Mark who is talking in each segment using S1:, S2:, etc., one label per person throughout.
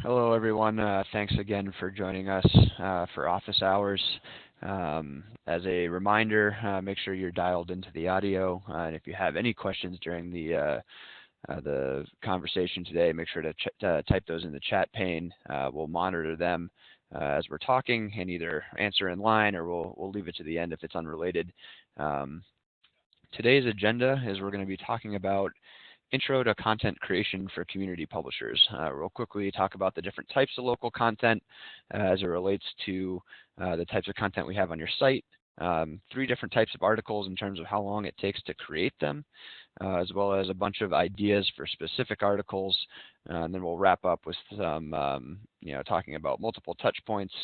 S1: Hello, everyone. Thanks again for joining us for office hours. As a reminder, make sure you're dialed into the audio. And if you have any questions during the conversation today, make sure to type those in the chat pane. We'll monitor them as we're talking and either answer in line or we'll leave it to the end if it's unrelated. Um, Today's agenda is we're going to be talking about Intro to Content Creation for Community Publishers. Real quickly, talk about the different types of local content as it relates to the types of content we have on your site. 3 different types of articles in terms of how long it takes to create them, as well as a bunch of ideas for specific articles. And then we'll wrap up with some, talking about multiple touch points,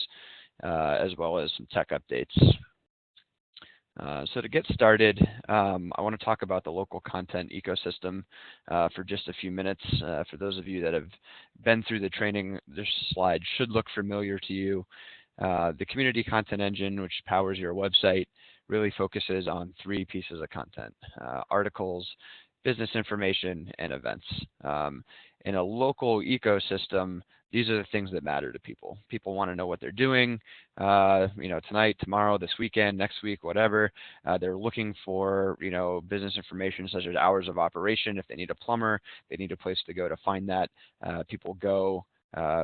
S1: as well as some tech updates. So to get started, I want to talk about the local content ecosystem for just a few minutes. For those of you that have been through the training, this slide should look familiar to you. The Community Content Engine, which powers your website, really focuses on 3 pieces of content: articles, business information, and events. In a local ecosystem, these are the things that matter to people. People want to know what they're doing, tonight, tomorrow, this weekend, next week, whatever. They're looking for, business information such as hours of operation. If they need a plumber, they need a place to go to find that. People go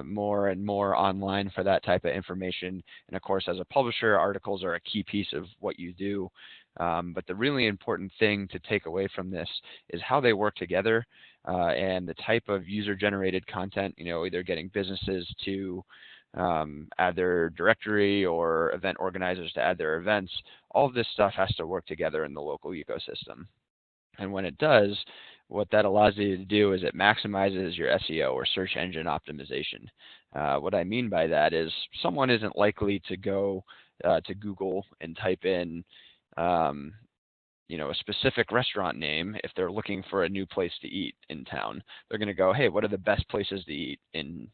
S1: more and more online for that type of information. And of course, as a publisher, articles are a key piece of what you do. But the really important thing to take away from this is how they work together and the type of user-generated content, either getting businesses to add their directory or event organizers to add their events. All of this stuff has to work together in the local ecosystem. And when it does, what that allows you to do is it maximizes your SEO or search engine optimization. What I mean by that is someone isn't likely to go to Google and type in a specific restaurant name if they're looking for a new place to eat in town. They're going to go, hey, what are the best places to eat in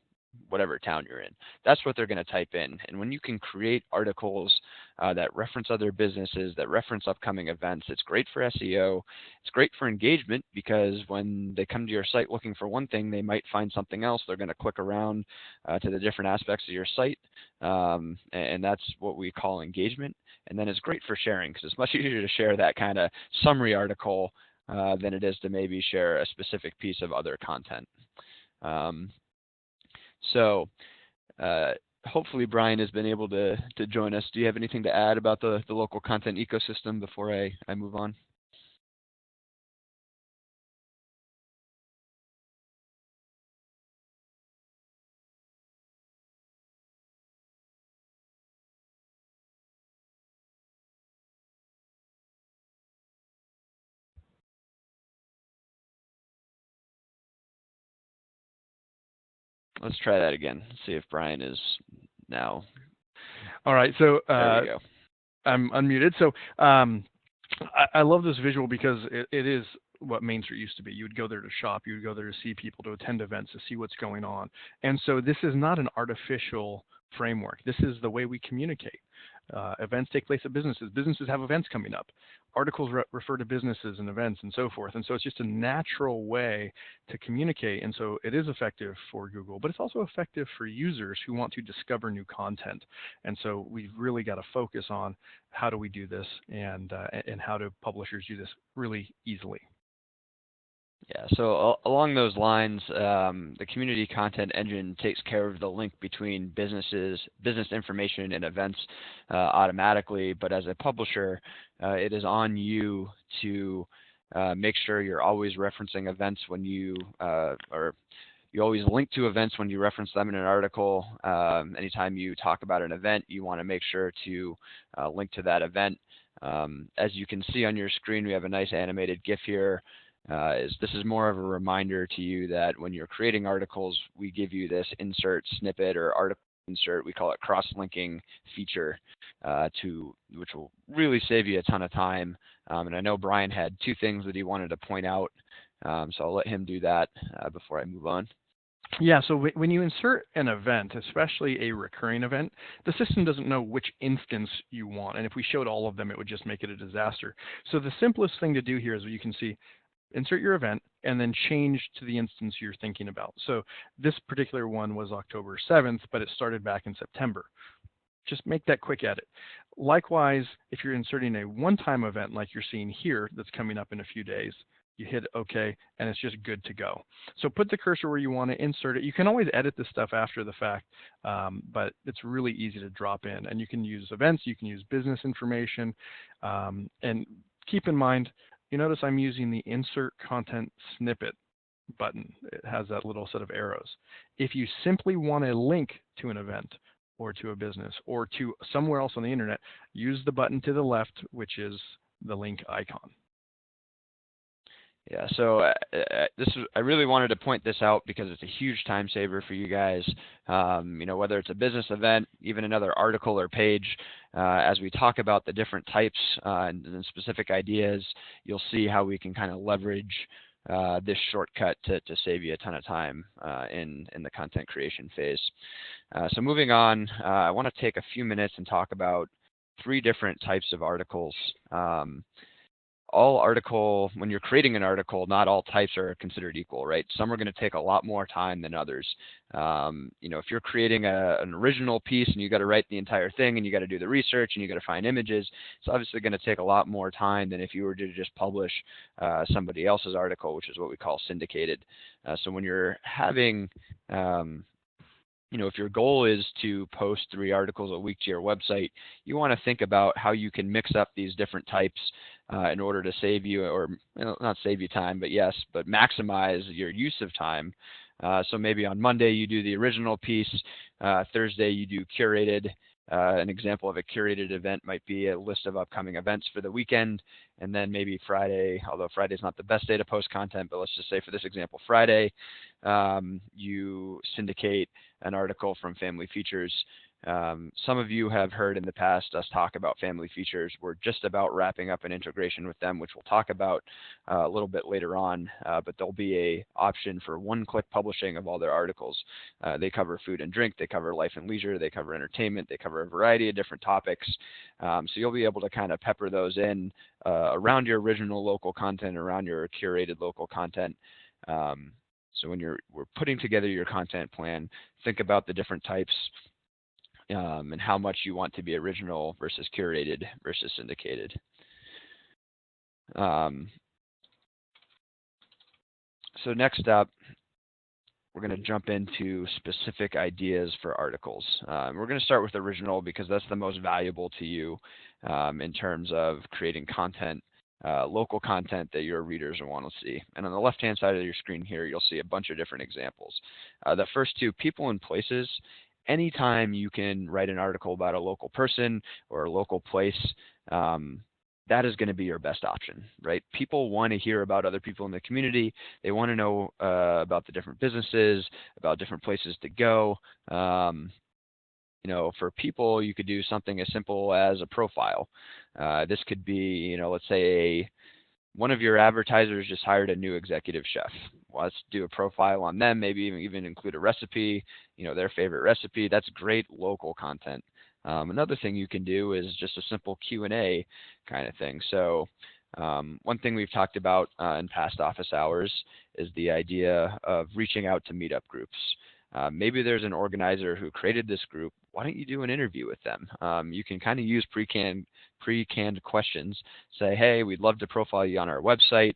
S1: whatever town you're in? That's what they're going to type in. And when you can create articles that reference other businesses, that reference upcoming events, it's great for SEO. It's great for engagement because when they come to your site looking for one thing, they might find something else. They're going to click around to the different aspects of your site. And that's what we call engagement. And then it's great for sharing because it's much easier to share that kind of summary article than it is to maybe share a specific piece of other content. So hopefully Brian has been able to join us. Do you have anything to add about the local content ecosystem before I move on? Let's try that again. See if Brian is now.
S2: All right, so
S1: there we go.
S2: I'm unmuted. So I love this visual because it is what Main Street used to be. You would go there to shop. You would go there to see people, to attend events, to see what's going on. And so this is not an artificial framework. This is the way we communicate. Events take place at businesses. Businesses have events coming up. Articles refer to businesses and events and so forth. And so it's just a natural way to communicate. And so it is effective for Google, but it's also effective for users who want to discover new content. And so we've really got to focus on how do we do this and how do publishers do this really easily.
S1: Yeah, so along those lines, the Community Content Engine takes care of the link between business information and events automatically, but as a publisher, it is on you to make sure you're always referencing events when you always link to events when you reference them in an article. Anytime you talk about an event, you want to make sure to link to that event. As you can see on your screen, we have a nice animated GIF here. This is more of a reminder to you that when you're creating articles, we give you this insert snippet or article insert. We call it cross-linking feature, which will really save you a ton of time. And I know Brian had 2 things that he wanted to point out, so I'll let him do that before I move on.
S2: Yeah, so when you insert an event, especially a recurring event, the system doesn't know which instance you want. And if we showed all of them, it would just make it a disaster. So the simplest thing to do here is what you can see. Insert your event, and then change to the instance you're thinking about. So this particular one was October 7th, but it started back in September. Just make that quick edit. Likewise, if you're inserting a one-time event like you're seeing here that's coming up in a few days, you hit OK, and it's just good to go. So put the cursor where you want to insert it. You can always edit this stuff after the fact, but it's really easy to drop in. And you can use events, you can use business information, and keep in mind, you notice I'm using the Insert Content Snippet button. It has that little set of arrows. If you simply want a link to an event, or to a business, or to somewhere else on the internet, use the button to the left, which is the link icon.
S1: Yeah, so I really wanted to point this out because it's a huge time saver for you guys. Whether it's a business event, even another article or page, as we talk about the different types and specific ideas, you'll see how we can kind of leverage this shortcut to save you a ton of time in the content creation phase. So moving on, I want to take a few minutes and talk about 3 different types of articles. When you're creating an article, not all types are considered equal, right? Some are going to take a lot more time than others. If you're creating an original piece and you got to write the entire thing and you got to do the research and you got to find images, it's obviously going to take a lot more time than if you were to just publish somebody else's article, which is what we call syndicated. So when you're having if your goal is to post 3 articles a week to your website, you want to think about how you can mix up these different types in order to save you, or not save you time, but maximize your use of time. So maybe on Monday you do the original piece, Thursday you do curated. An example of a curated event might be a list of upcoming events for the weekend, and then maybe Friday, although Friday's not the best day to post content, but let's just say for this example, Friday, you syndicate an article from Family Features. Some of you have heard in the past us talk about Family Features. We're just about wrapping up an integration with them, which we'll talk about a little bit later on, but there'll be a option for one-click publishing of all their articles. They cover food and drink, they cover life and leisure, they cover entertainment, they cover a variety of different topics. So you'll be able to kind of pepper those in around your original local content, around your curated local content. So when we're putting together your content plan, think about the different types and how much you want to be original versus curated versus syndicated. So next up, we're going to jump into specific ideas for articles. We're going to start with original because that's the most valuable to you in terms of creating content, local content that your readers will want to see. And on the left-hand side of your screen here, you'll see a bunch of different examples. The first 2, people and places. Anytime you can write an article about a local person or a local place, that is going to be your best option, right? People want to hear about other people in the community. They want to know about the different businesses, about different places to go. For people, you could do something as simple as a profile. This could be, let's say one of your advertisers just hired a new executive chef. Well, let's do a profile on them, maybe even include a recipe, their favorite recipe. That's great local content. Another thing you can do is just a simple Q&A kind of thing. So one thing we've talked about in past office hours is the idea of reaching out to meetup groups. Maybe there's an organizer who created this group. Why don't you do an interview with them? You can kind of use pre-canned questions. Say, hey, we'd love to profile you on our website.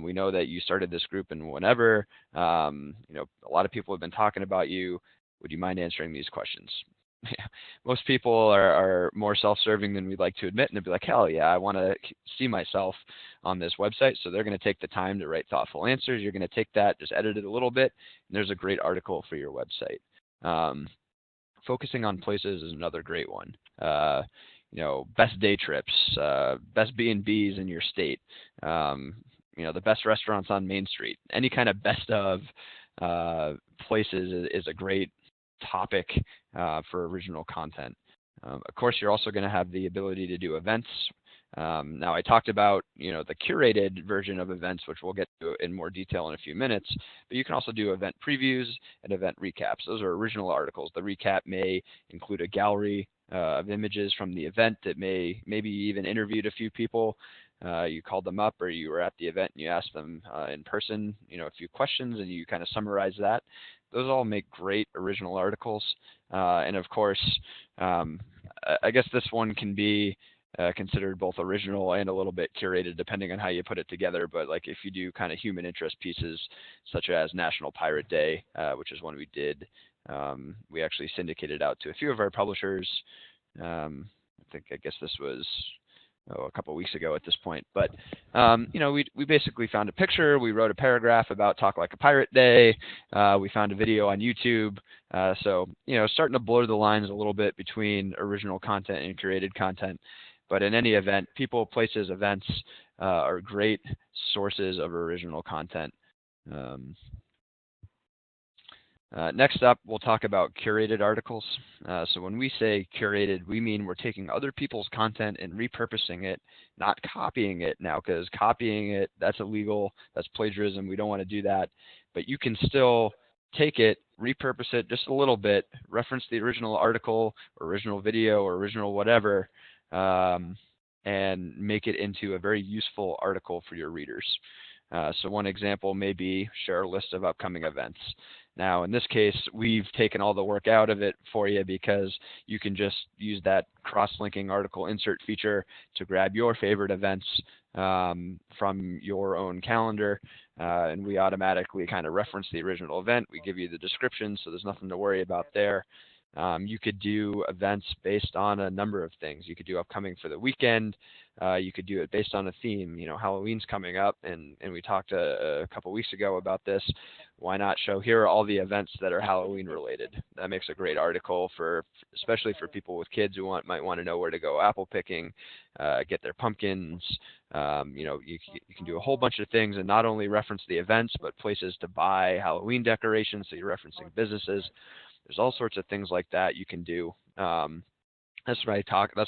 S1: We know that you started this group and whenever. A lot of people have been talking about you. Would you mind answering these questions? Most people are more self-serving than we'd like to admit, and they'll be like, hell yeah, I want to see myself on this website. So they're going to take the time to write thoughtful answers. You're going to take that, just edit it a little bit, and there's a great article for your website. Focusing on places is another great one. Best day trips, best B&Bs in your state, the best restaurants on Main Street. Any kind of best of places is a great topic for original content. Of course, you're also going to have the ability to do events. Now, I talked about the curated version of events, which we'll get to in more detail in a few minutes, but you can also do event previews and event recaps. Those are original articles. The recap may include a gallery of images from the event that maybe even interviewed a few people. you called them up or you were at the event and you asked them in person, a few questions and you kind of summarize that. Those all make great original articles. And of course, um, I guess this one can be considered both original and a little bit curated depending on how you put it together. But like if you do kind of human interest pieces such as National Pirate Day, which is one we did, we actually syndicated out to a few of our publishers. I guess this was a couple of weeks ago at this point. But we basically found a picture. We wrote a paragraph about Talk Like a Pirate Day. We found a video on YouTube. So starting to blur the lines a little bit between original content and curated content. But in any event, people, places, events are great sources of original content. Next up, we'll talk about curated articles. So when we say curated, we mean we're taking other people's content and repurposing it, not copying it now, because copying it, that's illegal, that's plagiarism, we don't want to do that. But you can still take it, repurpose it just a little bit, reference the original article, or original video, or original whatever, and make it into a very useful article for your readers. So one example may be share a list of upcoming events. Now, in this case, we've taken all the work out of it for you because you can just use that cross-linking article insert feature to grab your favorite events from your own calendar, and we automatically kind of reference the original event. We give you the description, so there's nothing to worry about there. You could do events based on a number of things. You could do upcoming for the weekend. You could do it based on a theme. Halloween's coming up, and we talked a couple weeks ago about this. Why not show here are all the events that are Halloween related? That makes a great article especially for people with kids who might want to know where to go apple picking, get their pumpkins. You can do a whole bunch of things and not only reference the events, but places to buy Halloween decorations. So you're referencing businesses. There's all sorts of things like that you can do. That's what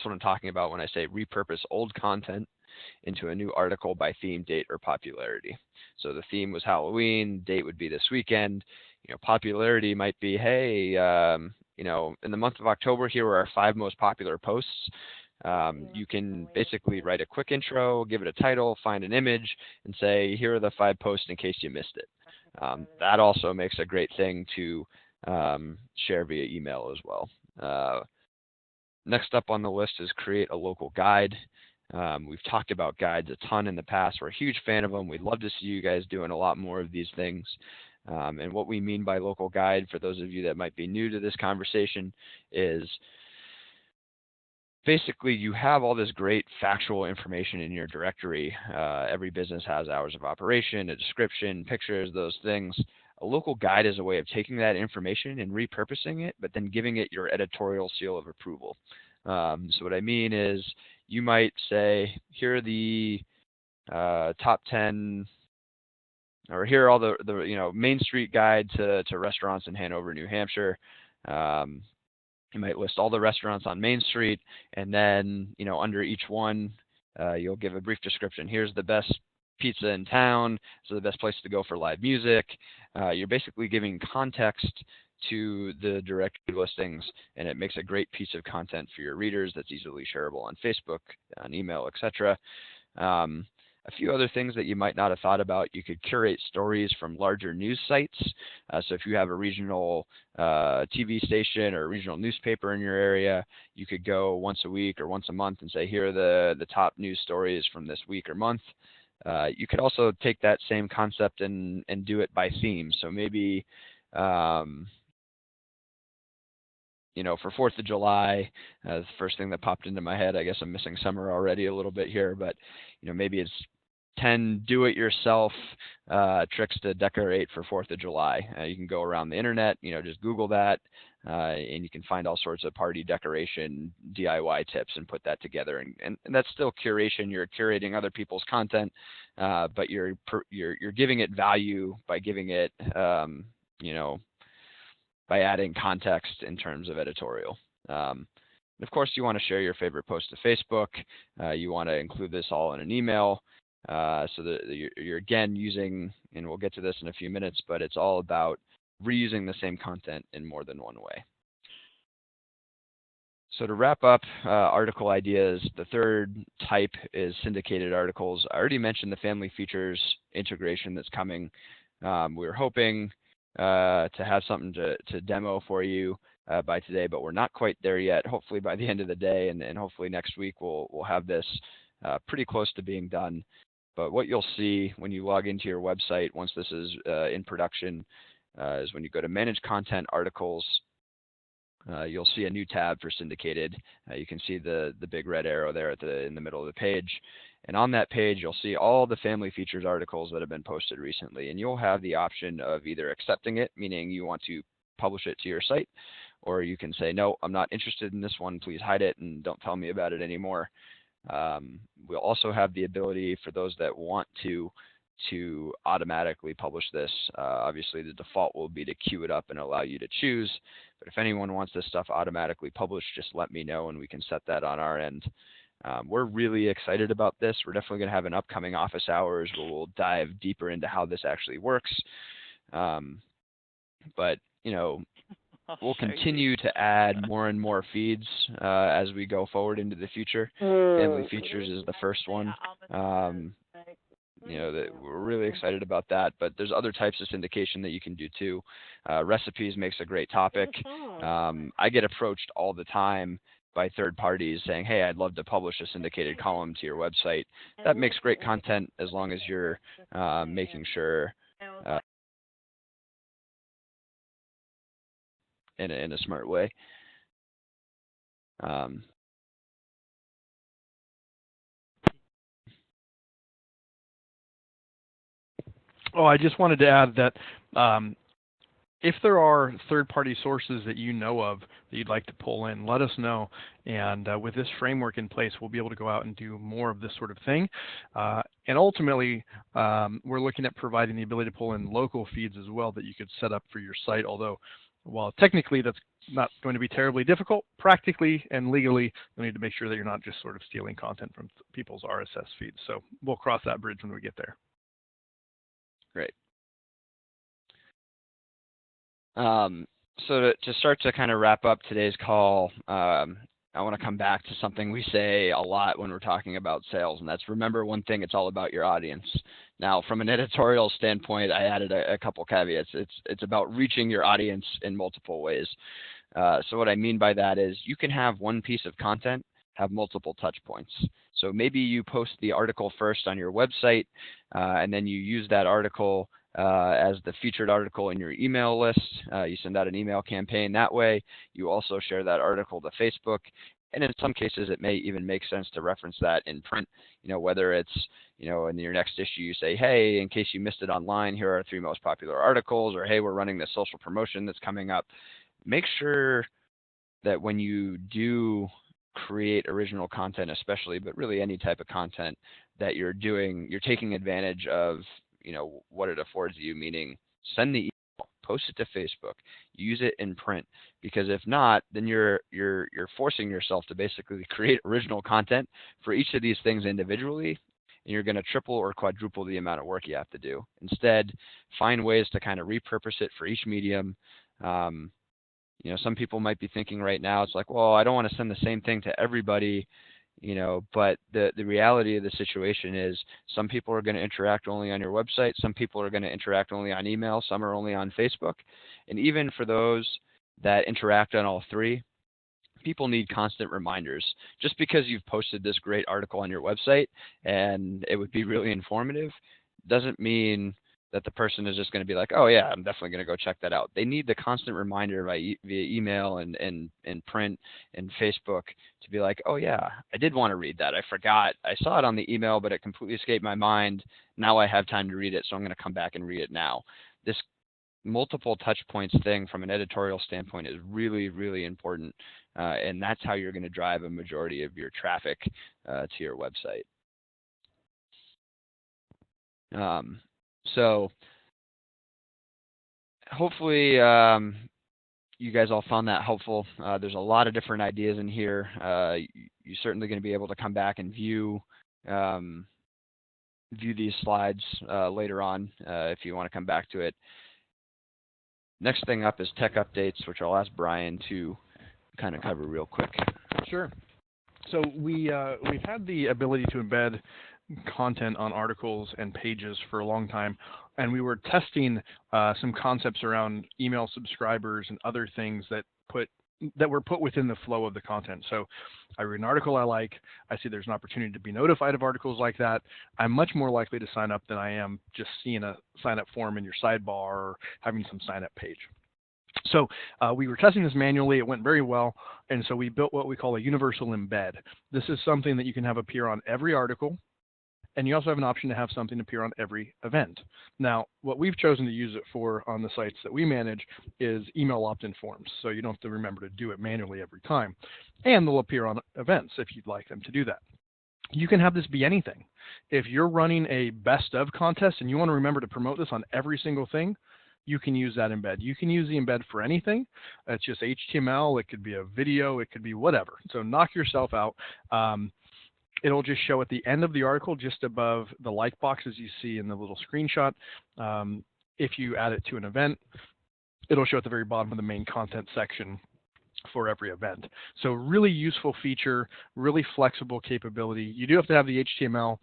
S1: I'm talking about when I say repurpose old content into a new article by theme, date, or popularity. So the theme was Halloween, date would be this weekend. Popularity might be, hey, in the month of October, here are our 5 most popular posts. You can basically write a quick intro, give it a title, find an image, and say, here are the 5 posts in case you missed it. That also makes a great thing to share via email as well. Next up on the list is create a local guide. We've talked about guides a ton in the past. We're a huge fan of them. We'd love to see you guys doing a lot more of these things. And what we mean by local guide, for those of you that might be new to this conversation, is basically you have all this great factual information in your directory. Every business has hours of operation, a description, pictures, those things. A local guide is a way of taking that information and repurposing it, but then giving it your editorial seal of approval. So what I mean is you might say, here are the top 10, or here are all the Main Street guide to restaurants in Hanover, New Hampshire. You might list all the restaurants on Main Street, and then under each one, you'll give a brief description. Here's the best pizza in town. So the best place to go for live music. You're basically giving context to the directory listings, and it makes a great piece of content for your readers that's easily shareable on Facebook, on email, etc. A few other things that you might not have thought about, you could curate stories from larger news sites. So if you have a regional TV station or a regional newspaper in your area, you could go once a week or once a month and say, here are the top news stories from this week or month. You could also take that same concept and do it by theme. So maybe, for 4th of July, the first thing that popped into my head, I guess I'm missing summer already a little bit here, but, maybe it's 10 do-it-yourself tricks to decorate for 4th of July. You can go around the internet, just Google that, and you can find all sorts of party decoration DIY tips and put that together. And that's still curation. You're curating other people's content, but you're giving it value by giving it, by adding context in terms of editorial. Of course, you want to share your favorite post to Facebook. You want to include this all in an email. So that you're again using, and we'll get to this in a few minutes, but it's all about reusing the same content in more than one way. So to wrap up article ideas, the third type is syndicated articles. I already mentioned the family features integration that's coming. We were hoping to have something to demo for you by today, but we're not quite there yet. Hopefully by the end of the day, and hopefully next week we'll have this pretty close to being done. But what you'll see when you log into your website once this is in production is when you go to Manage Content Articles, you'll see a new tab for Syndicated. You can see the big red arrow there in the middle of the page. And on that page, you'll see all the family features articles that have been posted recently. And you'll have the option of either accepting it, meaning you want to publish it to your site, or you can say, no, I'm not interested in this one. Please hide it and don't tell me about it anymore. We'll also have the ability for those that want to automatically publish this. Obviously, the default will be to queue it up and allow you to choose. But if anyone wants this stuff automatically published, just let me know and we can set that on our end. We're really excited about this. We're definitely going to have an upcoming office hours where we'll dive deeper into how this actually works. But, you know, we'll continue to add more and more feeds as we go forward into the future. Family features is the first one. You know, that we're really excited about that, but there's other types of syndication that you can do too. Recipes makes a great topic. I get approached all the time by third parties saying, hey, I'd love to publish a syndicated column to your website. That makes great content as long as you're making sure in a smart way.
S2: I just wanted to add that if there are third-party sources that you know of that you'd like to pull in, let us know. And with this framework in place, we'll be able to go out and do more of this sort of thing. And ultimately, we're looking at providing the ability to pull in local feeds as well that you could set up for your site. Although, while technically that's not going to be terribly difficult, practically and legally, you'll need to make sure that you're not just sort of stealing content from people's RSS feeds. So we'll cross that bridge when we get there.
S1: Great. So to start to kind of wrap up today's call, I want to come back to something we say a lot when we're talking about sales, and that's remember one thing, it's all about your audience. Now, from an editorial standpoint, I added a couple caveats. It's about reaching your audience in multiple ways. So what I mean by that is you can have one piece of content have multiple touch points. So maybe you post the article first on your website, and then you use that article as the featured article in your email list. You send out an email campaign that way. You also share that article to Facebook. And in some cases, it may even make sense to reference that in print, you know, whether it's, you know, in your next issue, you say, hey, in case you missed it online, here are 3 most popular articles, or hey, we're running this social promotion that's coming up. Make sure that when you do create original content, especially, but really any type of content that you're taking advantage of, you know, what it affords you, meaning send the email, post it to Facebook, use it in print, because if not, then you're forcing yourself to basically create original content for each of these things individually, and you're going to triple or quadruple the amount of work you have to do. Instead, find ways to kind of repurpose it for each medium. You know, some people might be thinking right now, it's like, well, I don't want to send the same thing to everybody, you know, but the reality of the situation is some people are going to interact only on your website. Some people are going to interact only on email. Some are only on Facebook. And even for those that interact on all three, people need constant reminders. Just because you've posted this great article on your website and it would be really informative doesn't mean that the person is just going to be like, oh yeah, I'm definitely going to go check that out. They need the constant reminder via email and print and Facebook to be like, oh yeah, I did want to read that. I forgot. I saw it on the email, but it completely escaped my mind. Now I have time to read it, so I'm going to come back and read it now. This multiple touch points thing from an editorial standpoint is really, really important. And that's how you're going to drive a majority of your traffic to your website. So hopefully you guys all found that helpful. There's a lot of different ideas in here. You're certainly going to be able to come back and view these slides later on if you want to come back to it. Next thing up is tech updates, which I'll ask Brian to kind of cover real quick.
S2: Sure. So we've had the ability to embed content on articles and pages for a long time, and we were testing some concepts around email subscribers and other things that were put within the flow of the content. So I read an article I like, I see there's an opportunity to be notified of articles like that. I'm much more likely to sign up than I am just seeing a sign up form in your sidebar or having some sign up page. So we were testing this manually. It went very well. And so we built what we call a universal embed. This is something that you can have appear on every article. And you also have an option to have something appear on every event. Now, what we've chosen to use it for on the sites that we manage is email opt-in forms. So you don't have to remember to do it manually every time. And they'll appear on events if you'd like them to do that. You can have this be anything. If you're running a best of contest and you want to remember to promote this on every single thing, you can use that embed. You can use the embed for anything. It's just HTML. It could be a video. It could be whatever. So knock yourself out. It'll just show at the end of the article, just above the like boxes you see in the little screenshot. If you add it to an event, it'll show at the very bottom of the main content section for every event. So really useful feature, really flexible capability. You do have to have the HTML.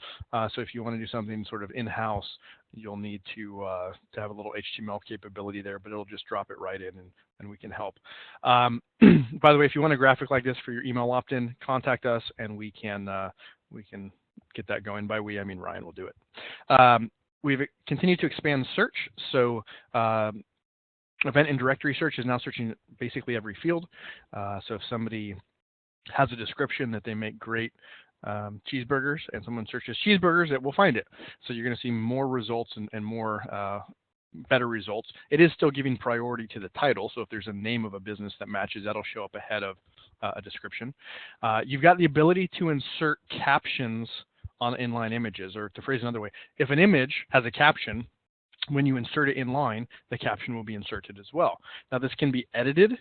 S2: So if you want to do something sort of in-house, you'll need to have a little HTML capability there, but it'll just drop it right in and we can help. By the way, if you want a graphic like this for your email opt-in, contact us and we can get that going. By we, I mean Ryan will do it. We've continued to expand search. So event and directory search is now searching basically every field. So if somebody has a description that they make great cheeseburgers and someone searches cheeseburgers, it will find it. So you're going to see more results and more better results. It is still giving priority to the title. So if there's a name of a business that matches, that'll show up ahead of a description. You've got the ability to insert captions on inline images, or to phrase it another way, if an image has a caption, when you insert it in line, the caption will be inserted as well. Now this can be edited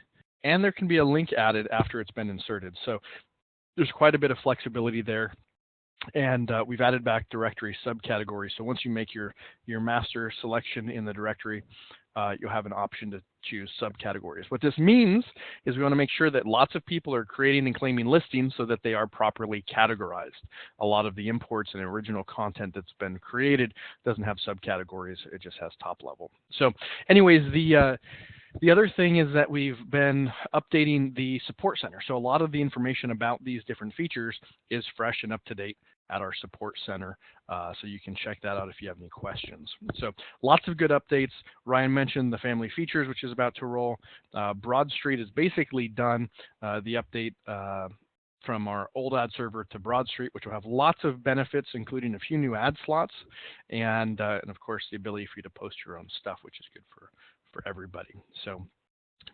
S2: and there can be a link added after it's been inserted. So there's quite a bit of flexibility there. And we've added back directory subcategories. So once you make your master selection in the directory, you'll have an option to choose subcategories. What this means is we want to make sure that lots of people are creating and claiming listings so that they are properly categorized. A lot of the imports and original content that's been created doesn't have subcategories. It just has top level. So anyways, the other thing is that we've been updating the support center. So a lot of the information about these different features is fresh and up to date at our support center. So you can check that out if you have any questions. So lots of good updates. Ryan mentioned the family features, which is about to roll. Broad Street is basically done. The update from our old ad server to Broad Street, which will have lots of benefits, including a few new ad slots, and of course the ability for you to post your own stuff, which is good for everybody. So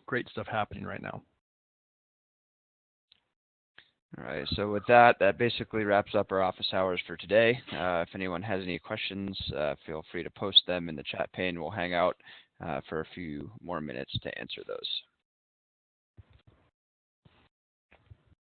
S2: great stuff happening right now.
S1: All right, so with that basically wraps up our office hours for today. If anyone has any questions, feel free to post them in the chat pane. We'll hang out for a few more minutes to answer those.